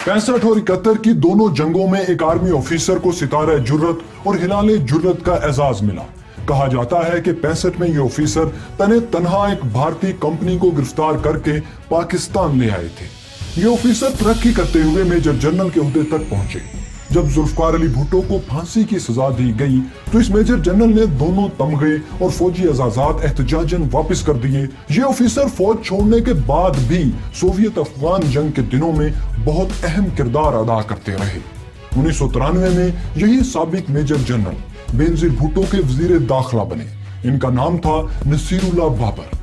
65 और 71 की दोनों जंगों में एक आर्मी ऑफिसर को सितारा जुर्रत और हिलाले जुर्रत का एजाज मिला। कहा जाता है कि 65 में ये ऑफिसर तने तनहा एक भारतीय कंपनी को गिरफ्तार करके पाकिस्तान ले आए थे। ये ऑफिसर तरक्की करते हुए मेजर जनरल के ओहदे तक पहुंचे। जब जुल्फकार अली भुट्टो को फांसी की सजा दी गई तो इस मेजर जनरल ने दोनों तमगे और फौजी एजाजात एहतजाजन वापस कर दिए। ये ऑफिसर फौज छोड़ने के बाद भी सोवियत अफगान जंग के दिनों में बहुत अहम किरदार अदा करते रहे। 1993 में यही साबिक मेजर जनरल बेनजीर भुट्टो के वजीर दाखिला बने। इनका नाम था नसीरुल्लाह बाबर।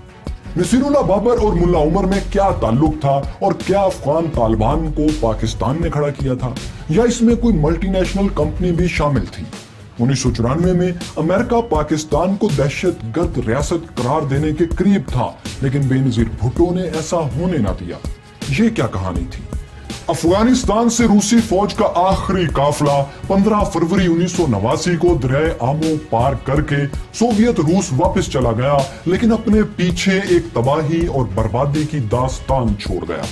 नसीरुल्लाह बाबर और मुल्ला उमर में क्या ताल्लुक था और क्या अफगान तालिबान को पाकिस्तान ने खड़ा किया था, या इसमें कोई मल्टीनेशनल कंपनी भी शामिल थी? 1994 में अमेरिका पाकिस्तान को दहशतगर्द रियासत करार देने के करीब था, लेकिन बेनजीर भुट्टो ने ऐसा होने ना दिया। ये क्या कहानी थी? अफगानिस्तान से रूसी फौज का आखिरी काफिला 15 फरवरी 1989 को दरिया आमो पार करके सोवियत रूस वापस चला गया, लेकिन अपने पीछे एक तबाही और बर्बादी की दास्तान छोड़ गया।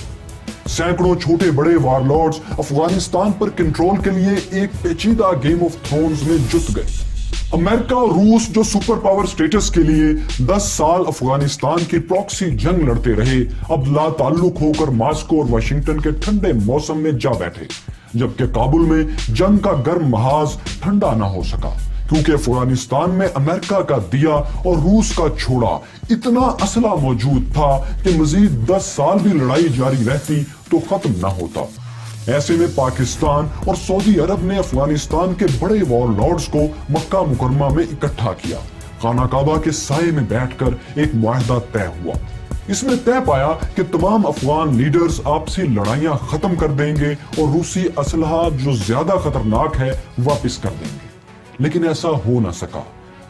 सैकड़ों छोटे बड़े वारलॉर्ड्स अफगानिस्तान पर कंट्रोल के लिए एक पेचीदा गेम ऑफ थ्रोन्स में जुट गए। अमेरिका और रूस जो सुपर पावर स्टेटस के लिए 10 साल अफगानिस्तान की प्रॉक्सी जंग लड़ते रहे, अब लाताल्लुक होकर मास्को और वाशिंगटन के ठंडे मौसम में जा बैठे, जबकि काबुल में जंग का गर्म महाज ठंडा ना हो सका, क्योंकि अफगानिस्तान में अमेरिका का दिया और रूस का छोड़ा इतना असला मौजूद था कि मजीद 10 साल भी लड़ाई जारी रहती तो खत्म ना होता। ऐसे में पाकिस्तान और सऊदी अरब ने अफगानिस्तान के बड़े वॉरलॉर्ड्स को मक्का मुकरमा में इकट्ठा किया। खाना काबा के साये में बैठकर एक मुआहदा तय हुआ। इसमें तय पाया कि तमाम अफगान लीडर्स आपसी लड़ाइयां खत्म कर देंगे और रूसी असलहा जो ज्यादा खतरनाक है वापस कर देंगे। लेकिन ऐसा हो ना सका,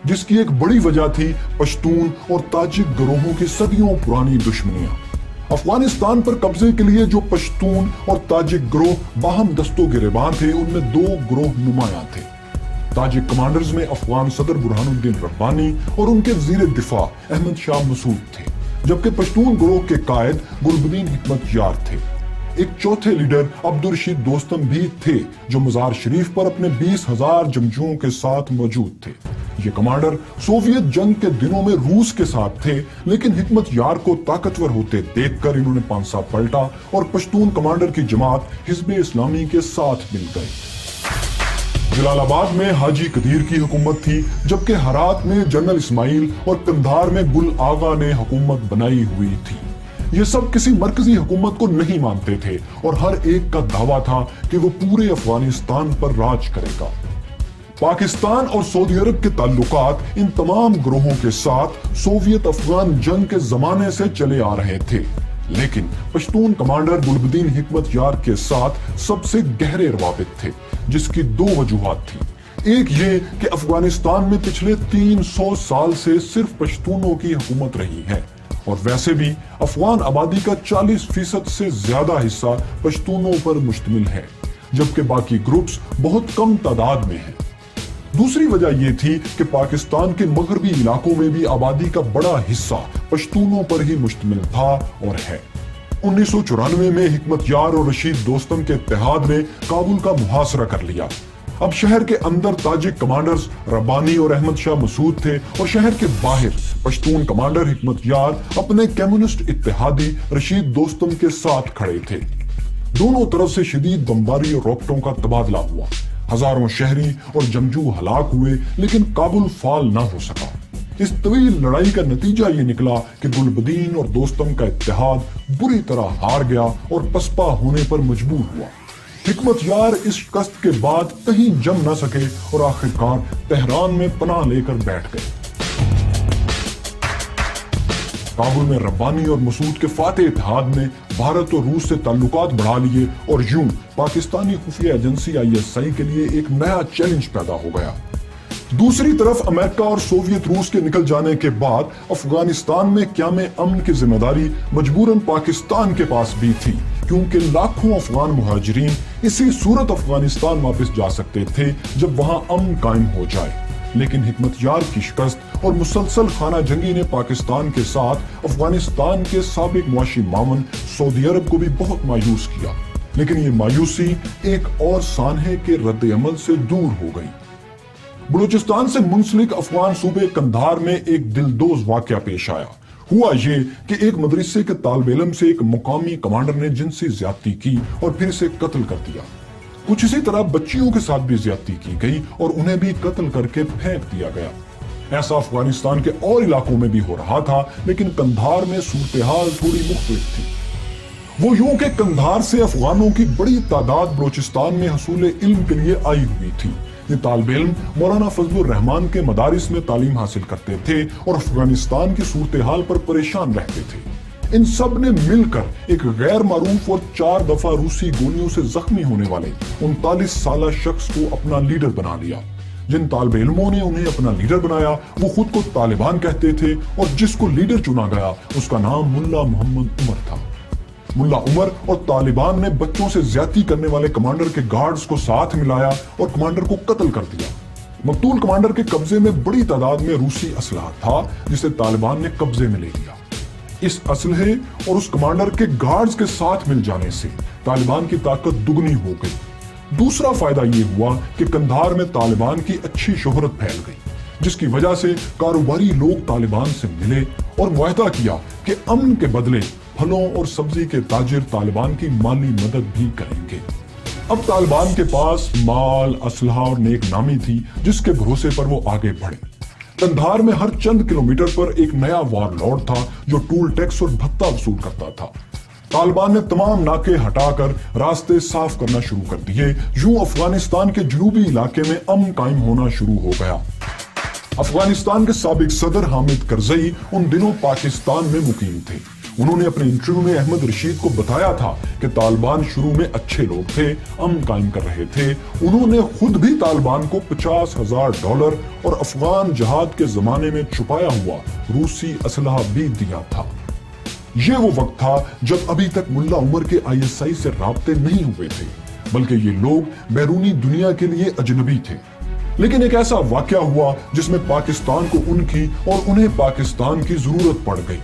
जिसकी एक बड़ी वजह थी पश्तून और ताजिक गिरोहों की सदियों पुरानी दुश्मनियां। अफगानिस्तान पर कब्जे के लिए जो पश्तून और ताजिक गिरोह बाहम दस्तों गिरेबान थे, उनमें 2 गिरोह नुमायां थे। ताजिक कमांडर्स में अफगान सदर बुरहानुद्दीन रब्बानी और उनके वजीर दिफा अहमद शाह मसूद थे, जबकि पश्तून गिरोह के कायद गुलबदीन हिकमत यार थे। एक चौथे लीडर अब्दुल रशीद दोस्तम भी थे, जो मजार शरीफ पर अपने 20,000 जंगजुओं के साथ मौजूद थे। ये कमांडर सोवियत जंग के दिनों में रूस के साथ थे, लेकिन हिकमत यार को ताकतवर होते देखकर इन्होंने पांसा पलटा और पश्तून कमांडर की जमात हिजब इस्लामी के साथ मिल गई। जलालाबाद में हाजी कदीर की हुकूमत थी, जबकि हरात में जनरल इस्माइल और कंधार में गुल आगा ने हुकूमत बनाई हुई थी। ये सब किसी मरकजी हुकूमत को नहीं मानते थे और हर एक का दावा था कि वो पूरे अफगानिस्तान पर राज करेगा। पाकिस्तान और सऊदी अरब के ताल्लुकात इन तमाम ग्रोहों के साथ सोवियत अफगान जंग के जमाने से चले आ रहे थे, लेकिन पश्तून कमांडर गुलबदीन हिकमत यार के साथ सबसे गहरे रवाबित थे, जिसकी 2 वजूहात थी। एक ये कि अफगानिस्तान में पिछले 300 साल से सिर्फ पश्तूनों की हुकूमत रही है, और वैसे भी अफगान आबादी का 40% से ज्यादा हिस्सा पश्तूनों पर मुश्तमिल है, जबकि बाकी ग्रुप्स बहुत कम तादाद में हैं। दूसरी वजह यह थी कि पाकिस्तान के मगरबी इलाकों में भी आबादी का बड़ा हिस्सा पश्तूनों पर ही मुश्तमिल था और है। 1994 में हिकमत यार और रशीद दोस्तम के इत्तेहाद ने काबुल का मुहासरा कर लिया। अब शहर के अंदर ताजिक कमांडर्स रब्बानी और अहमद शाह मसूद थे, और शहर के बाहर पश्तून कमांडर हिकमत यार अपने कम्युनिस्ट इत्तेहादी रशीद दोस्तम के साथ खड़े थे। दोनों तरफ से शदीद बमबारी और रॉकेटों का तबादला हुआ। हजारों शहरी और जंगजू हलाक हुए, लेकिन काबुल फाल ना हो सका। इस तवील लड़ाई का नतीजा ये निकला कि गुलबदीन और दोस्तम का इत्तेहाद बुरी तरह हार गया और पसपा होने पर मजबूर हुआ। हिकमत यार इस शिकस्त के बाद कहीं जम न सके और आखिरकार तेहरान में पनाह लेकर बैठ गए। काबुल में रब्बानी और मसूद के फातेह इत्तेहाद ने भारत और रूस से ताल्लुकात बढ़ा लिए, और यूं पाकिस्तानी खुफिया एजेंसी ISI के लिए एक नया चैलेंज पैदा हो गया। दूसरी तरफ अमेरिका और सोवियत रूस के निकल जाने के बाद अफगानिस्तान में क़याम अमन की जिम्मेदारी मजबूरन पाकिस्तान के पास भी थी, क्योंकि लाखों अफगान मुहाजिरीन इसी सूरत अफगानिस्तान वापस जा सकते थे जब वहां अमन कायम हो जाए। लेकिन हिकमत यार की शिकस्त और मुसलसल खाना जंगी ने पाकिस्तान के साथ अफगानिस्तान के साबिक मुआशी मामन सऊदी अरब को भी बहुत मायूस किया। लेकिन ये मायूसी एक और सानहे के रद्द अमल से दूर हो गई। बलूचिस्तान से मुंसलिक अफगान सूबे कंधार में एक दिलदोज वाकया पेश आया। हुआ ये कि एक मदरसे के तालिब इल्म से एक मुकामी कमांडर ने जिनसी ज्यादती की और फिर इसे कत्ल कर दिया। कुछ इसी तरह बच्चियों के साथ भी ज्यादती की गई और उन्हें भी कत्ल करके फेंक दिया गया। ऐसा अफगानिस्तान के और इलाकों में भी हो रहा था, लेकिन कंधार में सूरत हाल थोड़ी मुख्तलिफ थी। वो यूं कि कंधार से अफगानों की बड़ी तादाद बलूचिस्तान में हसूल इल्म के लिए आई हुई थी। ये तालिब इल्म मौलाना फजलुर रहमान के मदारिस में तालीम हासिल करते थे और अफगानिस्तान की सूरत हाल पर परेशान रहते थे। इन सब ने मिलकर एक गैर मारूफ और 4 दफा रूसी गोलियों से जख्मी होने वाले 39 साला शख्स को अपना लीडर बना लिया। जिन तालिब इल्मों ने उन्हें अपना लीडर बनाया वो खुद को तालिबान कहते थे और जिसको लीडर चुना गया उसका नाम मुल्ला मोहम्मद उमर था। मुल्ला उमर और तालिबान ने बच्चों से ज्यादती करने वाले कमांडर के गार्ड्स को साथ मिलाया और कमांडर को कत्ल कर दिया। मकतूल कमांडर के कब्जे में बड़ी तादाद में रूसी असलहा था जिसे तालिबान ने कब्जे में ले लिया। इस असलहे और उस कमांडर के गार्ड्स के साथ मिल जाने से तालिबान की ताकत दुगनी हो गई। दूसरा फायदा ये हुआ कि कंधार में तालिबान की अच्छी शोहरत फैल गई, जिसकी वजह से कारोबारी लोग तालिबान से मिले और मुआहदा किया कि अमन के बदले फलों और सब्जी के ताजिर तालिबान की माली मदद भी करेंगे। अब तालिबान के पास माल, असलहा और नेक नामी थी जिसके भरोसे पर वो आगे बढ़े। कंधार में हर चंद किलोमीटर पर एक नया वारलॉर्ड था जो टूल टैक्स और भत्ता वसूल करता था। तालिबान ने तमाम नाके हटाकर रास्ते साफ करना शुरू कर दिए। यूं अफगानिस्तान के जनूबी इलाके में अमन कायम होना शुरू हो गया। अफगानिस्तान के साबिक सदर हामिद करजई उन दिनों पाकिस्तान में मुकीम थे। उन्होंने अपने इंटरव्यू में अहमद रशीद को बताया था कि तालिबान शुरू में अच्छे लोग थे, अमन कायम कर रहे थे। उन्होंने खुद भी तालिबान को $50,000 और अफगान जहाद के जमाने में छुपाया हुआ रूसी असलहा भी दिया था। ये वो वक्त था जब अभी तक मुल्ला उमर के ISI से राब्ते नहीं हुए थे, बल्कि ये लोग बैरूनी दुनिया के लिए अजनबी थे। लेकिन एक ऐसा वाकया हुआ जिसमें पाकिस्तान को उनकी और उन्हें पाकिस्तान की जरूरत पड़ गई।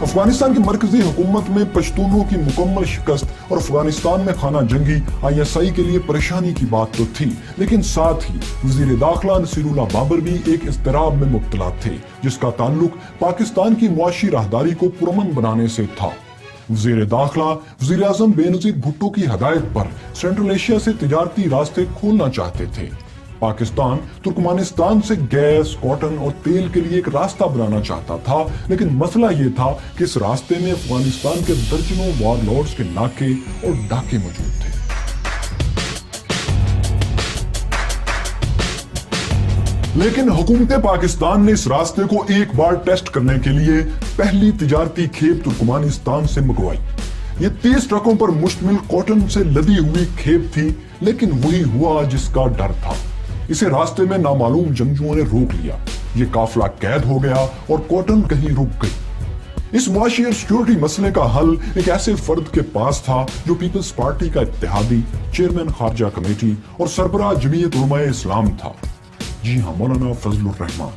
अफगानिस्तान की मरकजी हुकूमत में पश्तूनों की मुकम्मल शिकस्त और अफगानिस्तान में खाना जंगी ISI के लिए परेशानी की बात तो थी, लेकिन साथ ही वजीर दाखिला नसीरुल्लाह बाबर भी एक इज़्तिराब में मुब्तला थे जिसका ताल्लुक पाकिस्तान की मुआशी राहदारी को पुरअमन बनाने से था। वजीर दाखिला वजीर आज़म बेनज़ीर भुट्टो की हदायत पर सेंट्रल एशिया से तिजारती रास्ते खोलना चाहते थे। पाकिस्तान तुर्कमानिस्तान से गैस, कॉटन और तेल के लिए एक रास्ता बनाना चाहता था, लेकिन मसला ये था कि इस रास्ते में अफगानिस्तान के दर्जनों वारलॉर्ड्स के नाके और डाके मौजूद थे। लेकिन हुकूमत पाकिस्तान ने इस रास्ते को एक बार टेस्ट करने के लिए पहली तिजारती खेप तुर्कमानिस्तान से मंगवाई। ये 30 ट्रकों पर मुश्तमिल कॉटन से लदी हुई खेप थी, लेकिन वही हुआ जिसका डर था। इसे रास्ते में नामालूम जंगजुओं ने रोक लिया। ये काफिला कैद हो गया और कॉटन कहीं रुक गई। इस मुआशी और सिक्योरिटी मसले का हल एक ऐसे फर्द के पास था जो पीपल्स पार्टी का इत्तेहादी, चेयरमैन खारजा कमेटी और सरबराह जमीयत उलमाए इस्लाम था। जी हाँ, मौलाना फजलुर रहमान।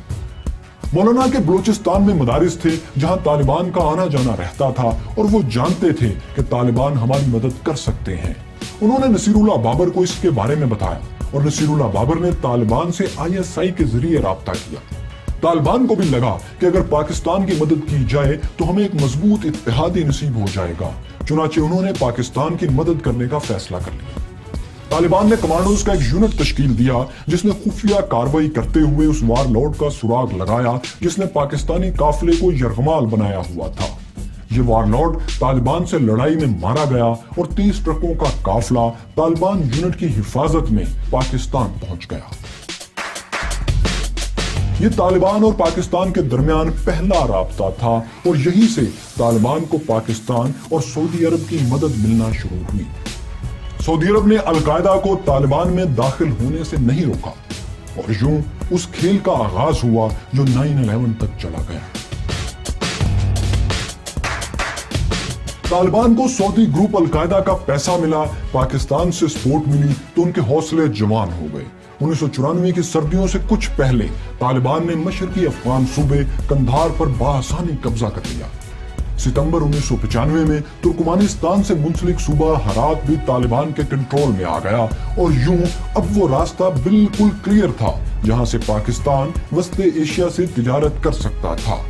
मौलाना के बलूचिस्तान में मदारिस थे जहां तालिबान का आना जाना रहता था और वो जानते थे कि तालिबान हमारी मदद कर सकते हैं। उन्होंने नसीरुल्लाह बाबर को इसके बारे में बताया और नसीरुल्लाह बाबर ने तालिबान से ISI के जरिए राब्ता किया। तालिबान को भी लगा कि अगर पाकिस्तान की मदद की जाए तो हमें एक मजबूत इत्तेहादी नसीब हो जाएगा। चुनाचे उन्होंने पाकिस्तान की मदद करने का फैसला कर लिया। तालिबान ने कमांडोज का एक यूनिट तश्कील दिया जिसने खुफिया कार्रवाई करते हुए उस वारलॉर्ड का सुराग लगाया जिसने पाकिस्तानी काफिले को यरगमाल बनाया हुआ था। ये वारलॉर्ड तालिबान से लड़ाई में मारा गया और 30 ट्रकों का काफिला तालिबान यूनिट की हिफाजत में पाकिस्तान पहुंच गया। ये तालिबान और पाकिस्तान के दरमियान पहला राब्ता था और यहीं से तालिबान को पाकिस्तान और सऊदी अरब की मदद मिलना शुरू हुई। सऊदी अरब ने अल-कायदा को तालिबान में दाखिल होने से नहीं रोका और यूं उस खेल का आगाज हुआ जो 9/11 तक चला गया। तालिबान को सऊदी ग्रुप अल-कायदा का पैसा मिला, पाकिस्तान से सपोर्ट मिली तो उनके हौसले जवान हो गए। 1994 की सर्दियों से कुछ पहले तालिबान ने मशरकी अफगान सूबे कंधार पर बासानी कब्जा कर लिया। सितंबर 1995 में तुर्कमानिस्तान से मुंसलिक सूबा हरात भी तालिबान के कंट्रोल में आ गया और यूं अब वो रास्ता बिल्कुल क्लियर था जहां से पाकिस्तान वस्ते एशिया से तिजारत कर सकता था।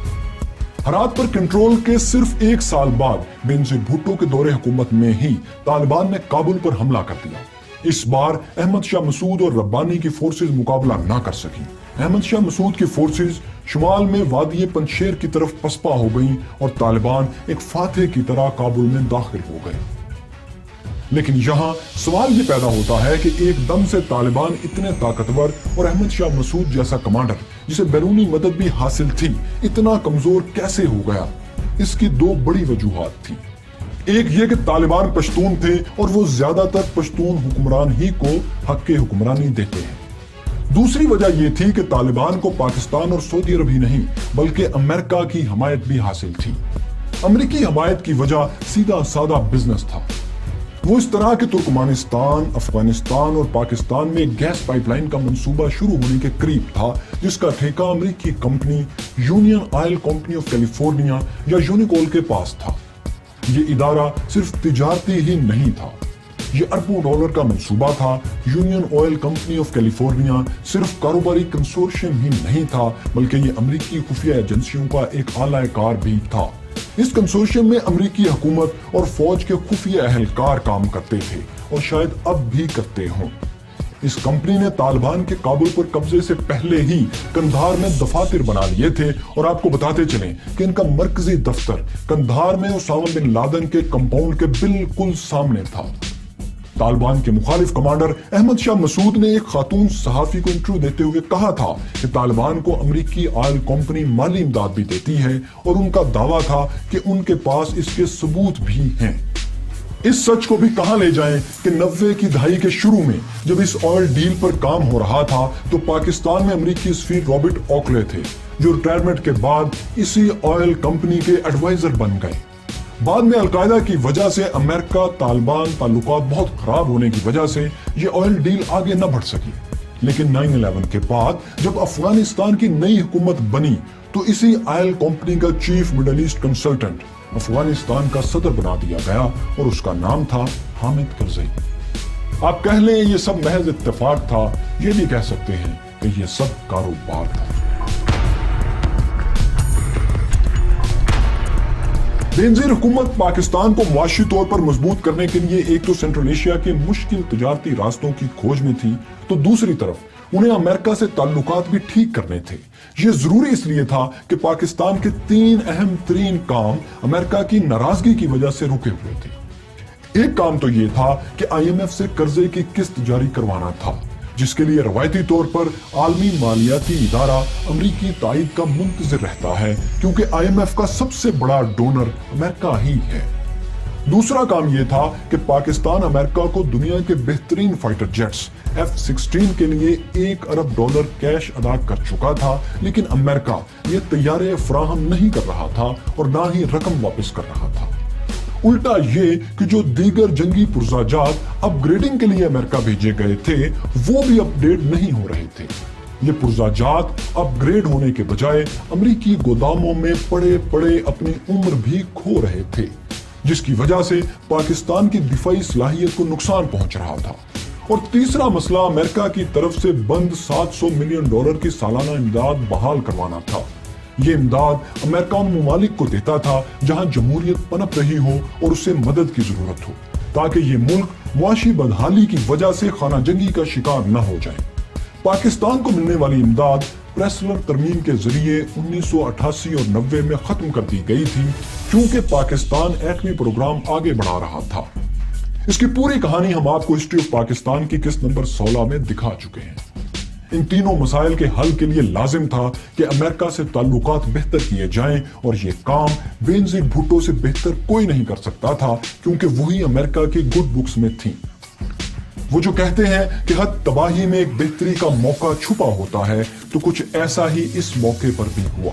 हरात पर कंट्रोल के सिर्फ एक साल बाद बेनजीर भुट्टो के दौरे हुकूमत में ही तालिबान ने काबुल पर हमला कर दिया। इस बार अहमद शाह मसूद और रब्बानी की फोर्सेज मुकाबला ना कर सकी। अहमद शाह मसूद की फोर्सेज शुमाल में वादी पंजशेर की तरफ पसपा हो गईं और तालिबान एक फातेह की तरह काबुल में दाखिल हो गए। लेकिन यहाँ सवाल ये पैदा होता है कि एकदम से तालिबान इतने ताकतवर और अहमद शाह मसूद जैसा कमांडर जिसे बैरूनी मदद भी हासिल थी इतना कमजोर कैसे हो गया? इसकी दो बड़ी वजूहात थी। एक ये कि तालिबान पश्तून थे और वो ज्यादातर पश्तून हुक्मरान ही को हक के हुक्मरानी देते हैं। दूसरी वजह यह थी कि तालिबान को पाकिस्तान और सऊदी अरब ही नहीं बल्कि अमेरिका की हमायत भी हासिल थी। अमेरिकी हमायत की वजह सीधा साधा बिजनेस था। वो इस तरह के तुर्कमानिस्तान, अफगानिस्तान और पाकिस्तान में गैस पाइपलाइन का मंसूबा शुरू होने के करीब था जिसका ठेका अमेरिकी company union oil company of California या यूनिकोल के पास था। ये इदारा सिर्फ तिजारती ही नहीं था, ये अरबों डॉलर का मंसूबा था। Union oil company of California सिर्फ कारोबारी कंसोर्शियम ही नहीं था बल्कि ये अमेरिकी खुफिया एजेंसियों का एक आला कार भी था। इस कंसोर्शियम में अमेरिकी हुकूमत और फौज के खुफिया अहलकार काम करते थे और शायद अब भी करते हों। इस कंपनी ने तालिबान के काबुल पर कब्जे से पहले ही कंधार में दफातर बना लिए थे और आपको बताते चलें कि इनका मरकजी दफ्तर कंधार में उसामा बिन लादेन के कंपाउंड के बिल्कुल सामने था। तालिबान के मुखालिफ कमांडर अहमद शाह मसूद ने एक खातून सहाफी को इंटरव्यू देते हुए कहा था कि तालिबान को अमेरिकी ऑयल कंपनी माली इमदाद भी देती है और उनका दावा था कि उनके पास इसके सबूत भी हैं। इस सच को भी कहां ले जाएं कि 90 की दहाई के शुरू में जब इस ऑयल डील पर काम हो रहा था तो पाकिस्तान में अमेरिकी सफीर रॉबर्ट ऑकले थे जो रिटायरमेंट के बाद इसी ऑयल कंपनी के एडवाइजर बन गए। बाद में अलकायदा की वजह से अमेरिका तालिबान ताल्लुकात बहुत खराब होने की वजह से ये ऑयल डील आगे न बढ़ सकी। लेकिन 9/11 के बाद जब अफगानिस्तान की नई हुकूमत बनी तो इसी ऑयल कंपनी का chief middle east consultant Afghanistan का सदर बना दिया गया और उसका नाम था हामिद करज़ई। आप कह लें ये सब महज इत्तेफाक था, ये भी कह सकते हैं कि ये सब कारोबार था। बेनजीर हुकूमत पाकिस्तान को मुआशी तौर पर मजबूत करने के लिए एक तो सेंट्रल एशिया के मुश्किल तिजारती रास्तों की खोज में थी तो दूसरी तरफ उन्हें अमेरिका से ताल्लुकात भी ठीक करने थे। ये जरूरी इसलिए था कि पाकिस्तान के 3 अहम तरीन काम अमेरिका की नाराजगी की वजह से रुके हुए थे। एक काम तो ये था कि IMF से कर्जे की किस्त जारी करवाना था जिसके लिए रवायती तौर पर आलमी मालियाती इदारा अमरीकी ताईद का मुंतजिर रहता है क्योंकि IMF का सबसे बड़ा डोनर अमेरिका ही है। दूसरा काम यह था कि पाकिस्तान अमेरिका को दुनिया के बेहतरीन फाइटर जेट्स F-16 के लिए $1 अरब कैश अदा कर चुका था लेकिन अमेरिका ये तैयारे फराहम नहीं कर रहा था और ना ही रकम वापस कर रहा था। उल्टा ये कि जो दीगर जंगी पुर्जाजात अपग्रेडिंग के लिए अमेरिका भेजे गए थे वो भी अपडेट नहीं हो रहे थे। ये पुर्जाजात अपग्रेड होने के बजाय अमेरिकी गोदामों में पड़े पड़े अपनी उम्र भी खो रहे थे जिसकी वजह से पाकिस्तान की दिफाई सलाहियत को नुकसान पहुंच रहा था। और तीसरा मसला अमेरिका की तरफ से बंद $700 मिलियन की सालाना इमदाद बहाल करवाना था। ये इमदाद अमेरिका उन ममालिक को देता था जहां जमहूरियत पनप रही हो और उसे मदद की जरूरत हो ताकि ये मुल्क मुआशी बदहाली की वजह से खाना जंगी का शिकार न हो जाए। पाकिस्तान को मिलने वाली इमदाद प्रेसलर तरमीम के जरिए 1988 और 90 में खत्म कर दी गई थी क्योंकि पाकिस्तान एटमी प्रोग्राम आगे बढ़ा रहा था। इसकी पूरी कहानी हम आपको हिस्ट्री ऑफ पाकिस्तान की किस्त नंबर 16 में दिखा चुके हैं। इन तीनों मसाइल के हल के लिए लाजिम था कि अमेरिका से ताल्लुकात बेहतर किए जाएं और ये काम बेनजीर भुट्टो से बेहतर कोई नहीं कर सकता था क्योंकि वही अमेरिका की गुड बुक्स में थी। वो जो कहते हैं कि हर तबाही में एक बेहतरी का मौका छुपा होता है तो कुछ ऐसा ही इस मौके पर भी हुआ।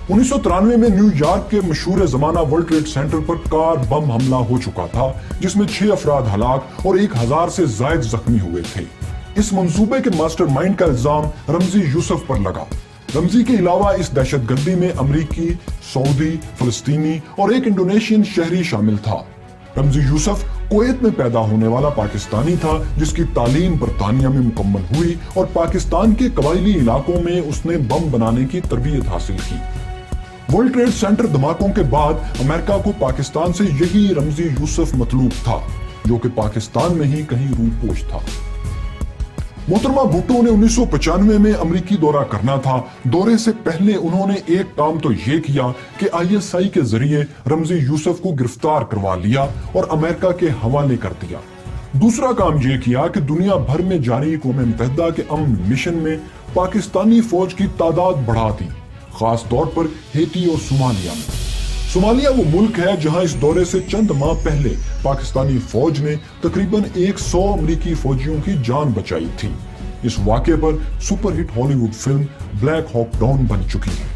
1993 में न्यूयॉर्क के मशहूर जमाना वर्ल्ड ट्रेड सेंटर पर कार बम हमला हो चुका था जिसमें 6 अफराद हलाक और 1000 से ज्यादा जख्मी हुए थे। इस मंसूबे के मास्टरमाइंड का इल्जाम रमजी यूसुफ पर लगा। रमजी के अलावा इस दहशतगर्दी में अमरीकी, सऊदी, फलस्तीनी और एक इंडोनेशियन शहरी शामिल था। रमजी यूसुफ कुवैत में पैदा होने वाला पाकिस्तानी था जिसकी तालीम बरतानिया में मुकम्मल हुई और पाकिस्तान के कबायली इलाकों में उसने बम बनाने की तरबियत हासिल की। वर्ल्ड ट्रेड सेंटर धमाकों के बाद अमेरिका को पाकिस्तान से यही रमजी यूसुफ मतलूब था जो कि पाकिस्तान में ही कहीं रूपोश था। मोहतरमा भुट्टो ने 1995 में अमरीकी दौरा करना था। दौरे से पहले उन्होंने एक काम तो ये किया कि ISI के जरिए रमजी यूसुफ को गिरफ्तार करवा लिया और अमेरिका के हवाले कर दिया। दूसरा काम ये किया कि दुनिया भर में जारी अक़वाम मुत्तहिदा के अमन मिशन में पाकिस्तानी फौज की तादाद बढ़ा दी, खास तौर पर हेटी और सोमालिया में। सोमालिया वो मुल्क है जहां इस दौरे से चंद माह पहले पाकिस्तानी फौज ने तकरीबन 100 अमरीकी फौजियों की जान बचाई थी। इस वाक़े पर superhit Hollywood film Black Hawk down बन चुकी है।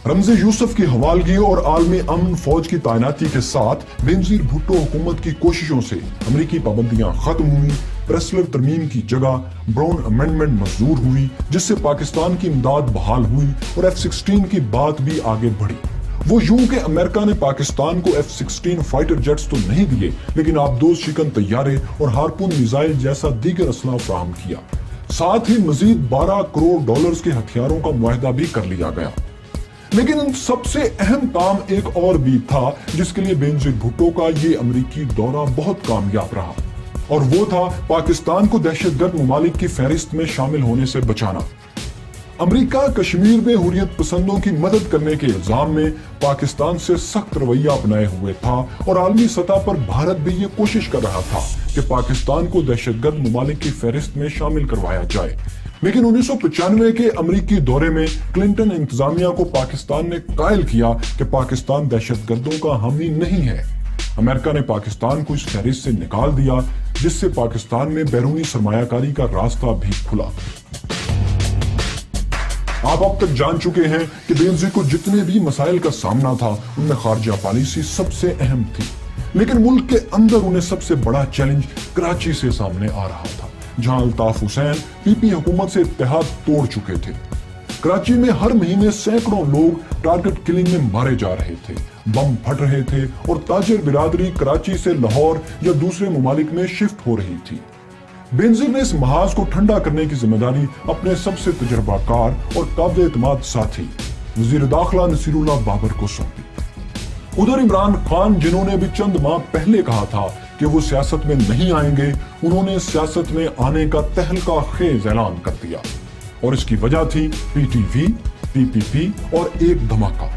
रमजी यूसुफ की हवालगी और आलमी अमन फौज की तैनाती के साथ बेनजीर भुट्टो हुकूमत की कोशिशों से अमरीकी पाबंदियां खत्म हुई। प्रेसलर तरमीम की जगह ब्राउन अमेंडमेंट मंजूर हुई जिससे पाकिस्तान की इमदाद बहाल हुई और F-16 की बात भी आगे बढ़ी। वो यूं कि अमेरिका ने पाकिस्तान को F-16 फाइटर जेट्स तो नहीं दिए, लेकिन आबदोज शिकन तैयारे और हारपून मिसाइल जैसा दीगर असला फराहम किया। साथ ही मजीद 12 करोड़ डॉलर्स के हथियारों का मुआहदा भी कर लिया गया। लेकिन सबसे अहम काम एक और भी था जिसके लिए बेनजीर भुट्टो का ये अमरीकी दौरा बहुत कामयाब रहा, और वो था पाकिस्तान को दहशतगर्द ममालिक की फहरिस्त में शामिल होने से बचाना। अमेरिका कश्मीर में हुर्रियत पसंदों की मदद करने के इल्जाम में पाकिस्तान से सख्त रवैया अपनाए हुए था और आलमी सतह पर भारत भी ये कोशिश कर रहा था कि पाकिस्तान को दहशतगर्द ममालिक की फहरिस्त में शामिल करवाया जाए। लेकिन 1995 के अमरीकी दौरे में क्लिंटन इंतजामिया को पाकिस्तान ने कायल किया कि पाकिस्तान दहशतगर्दों का हामी नहीं है। अमेरिका ने पाकिस्तान को इस फहरिस्त से निकाल दिया जिससे पाकिस्तान में बैरूनी सरमायाकारी का रास्ता भी खुला। आप अब तक जान चुके हैं कि बेनजीर को जितने भी मसाइल का सामना था उनमें खारजा पॉलिसी सबसे अहम थी, लेकिन मुल्क के अंदर उन्हें सबसे बड़ा चैलेंज कराची से सामने आ रहा था जहां अल्ताफ हुसैन PP हुकूमत से इत्तेहाद तोड़ चुके थे। कराची में हर महीने सैकड़ों लोग टारगेट किलिंग में मारे जा रहे थे, बम फट रहे थे और ताजिर बिरादरी कराची से लाहौर या दूसरे ममालिक में शिफ्ट हो रही थी। बेनजीर ने इस महाज को ठंडा करने की जिम्मेदारी अपने सबसे तजुर्बाकार और काबिल एतमाद साथी वजीर दाखिला नसीरुल्लाह बाबर को सौंपी। उधर इमरान खान, जिन्होंने भी चंद माह पहले कहा था कि वो सियासत में नहीं आएंगे, उन्होंने सियासत में आने का तहलका खेज ऐलान कर दिया और इसकी वजह थी PTV, PPP और एक धमाका।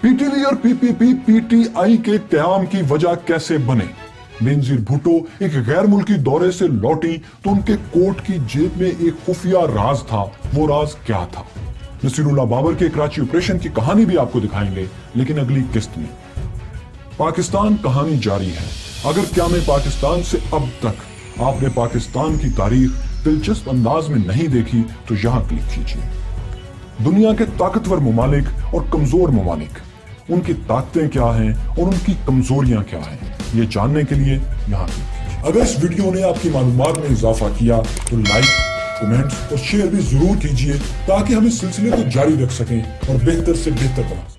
PTV और PPP PTI के क़याम की वजह कैसे बने? बेनजीर भुट्टो एक गैर मुल्की दौरे से लौटी तो उनके कोट की जेब में एक खुफिया राज था। वो राज क्या था? नसीरुल्लाह बाबर के कराची ऑपरेशन की कहानी भी आपको दिखाएंगे, लेकिन अगली किस्त में। पाकिस्तान कहानी जारी है। अगर क़याम पाकिस्तान से अब तक आपने पाकिस्तान की तारीख दिलचस्प अंदाज में नहीं देखी तो यहाँ क्लिक कीजिए। दुनिया के ताकतवर ममालिक और कमजोर ममालिक, उनकी ताकतें क्या हैं और उनकी कमजोरियां क्या हैं, ये जानने के लिए यहाँ क्लिक कीजिए। अगर इस वीडियो ने आपकी मालूमात में इजाफा किया तो लाइक, कमेंट्स और शेयर भी जरूर कीजिए ताकि हम इस सिलसिले को जारी रख सकें और बेहतर से बेहतर बना सकें।